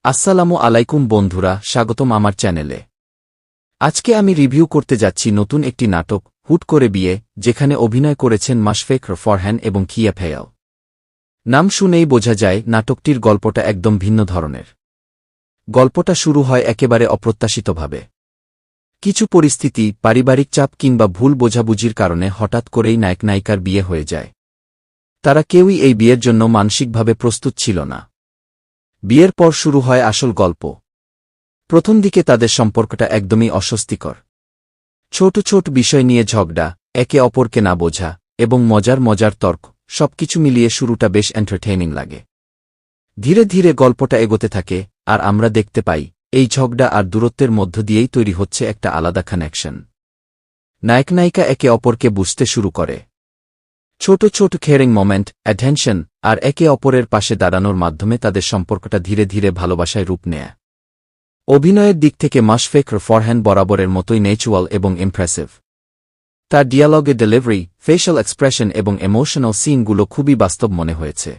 আসসালামু আলাইকুম বন্ধুরা, স্বাগতম আমার চ্যানেলে। আজকে আমি রিভিউ করতে যাচ্ছি নতুন একটি নাটক হুট করে বিয়ে, যেখানে অভিনয় করেছেন মাশফেক ফরহান এবং কিয়া ফেয়াল। নাম শুনেই বোঝা যায় নাটকটির গল্পটা একদম ভিন্ন ধরনের। গল্পটা শুরু হয় একেবারে অপ্রত্যাশিতভাবে। কিছু পরিস্থিতি, পারিবারিক চাপ কিংবা ভুল বোঝাবুঝির কারণে হঠাৎ করেই নায়ক নায়িকার বিয়ে হয়ে যায়। তারা কেউই এই বিয়ের জন্য মানসিকভাবে প্রস্তুত ছিল না। বিয়ের পর শুরু হয় আসল গল্প। প্রথম দিকে তাদের সম্পর্কটা একদমই অস্বস্তিকর। ছোট ছোট বিষয় নিয়ে ঝগড়া, একে অপরকে না বোঝা এবং মজার মজার তর্ক, সবকিছু মিলিয়ে শুরুটা বেশ এন্টারটেইনিং লাগে। ধীরে ধীরে গল্পটা এগোতে থাকে, আর আমরা দেখতে পাই এই ঝগড়া আর দূরত্বের মধ্য দিয়েই তৈরি হচ্ছে একটা আলাদা কানেকশন। নায়ক নায়িকা একে অপরকে বুঝতে শুরু করে। ছোট ছোট কেয়ারিং মোমেন্ট, অ্যাটেনশন আর একে অপরের পাশে দাঁড়ানোর মাধ্যমে তাদের সম্পর্কটা ধীরে ধীরে ভালোবাসায় রূপ নেয়। অভিনয়ের দিক থেকে মাশফেক ফরহান বরাবরের মতোই ন্যাচুরাল এবং ইমপ্রেসিভ। তার ডিয়ালগের ডেলিভারি, ফেশিয়াল এক্সপ্রেশন এবং ইমোশনাল সিনগুলো খুবই বাস্তব মনে হয়েছে।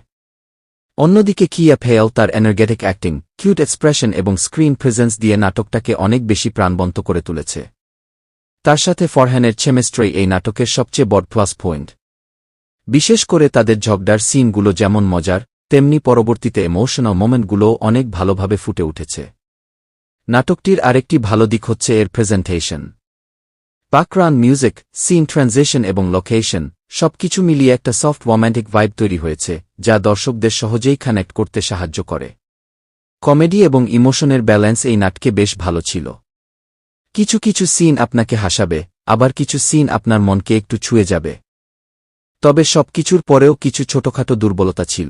অন্যদিকে কিয়া ফেয়াল তার এনার্জেটিক অ্যাক্টিং, কিউট এক্সপ্রেশন এবং স্ক্রিন প্রেজেন্স দিয়ে নাটকটাকে অনেক বেশি প্রাণবন্ত করে তুলেছে। তার সাথে ফরহানের কেমিস্ট্রি এই নাটকের সবচেয়ে বড় প্লাস পয়েন্ট। বিশেষ করে তাদের ঝগড়ার সিনগুলো যেমন মজার, তেমনি পরবর্তীতে ইমোশনাল মোমেন্টগুলোও অনেক ভালোভাবে ফুটে উঠেছে। নাটকটির আরেকটি ভালো দিক হচ্ছে এর presentation. Background music, scene transition এবং লোকেশন, সবকিছু মিলিয়ে একটা সফট রোম্যান্টিক ভাইব তৈরি হয়েছে, যা দর্শকদের সহজেই কানেক্ট করতে সাহায্য করে। কমেডি এবং ইমোশনের ব্যালেন্স এই নাটকে বেশ ভালো ছিল। কিছু কিছু সিন আপনাকে হাসাবে, আবার কিছু সিন আপনার মনকে একটু ছুঁয়ে যাবে। তবে সবকিছুর পরেও কিছু ছোটখাটো দুর্বলতা ছিল।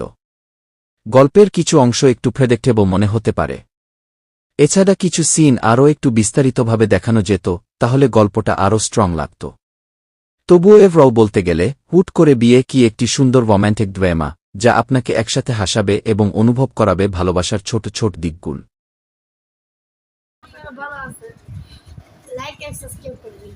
গল্পের কিছু অংশ একটু প্রেডিক্টেবল মনে হতে পারে। এছাড়া কিছু সিন আরও একটু বিস্তারিতভাবে দেখানো যেত, তাহলে গল্পটা আরও স্ট্রং লাগত। তবুও এভরাও বলতে গেলে হুট করে বিয়ে কি একটি সুন্দর রোম্যান্টিক ড্রামা, যা আপনাকে একসাথে হাসাবে এবং অনুভব করাবে ভালোবাসার ছোট ছোট দিকগুলো। আপনারা ভালো আছেন, লাইক এন্ড সাবস্ক্রাইব করবেন।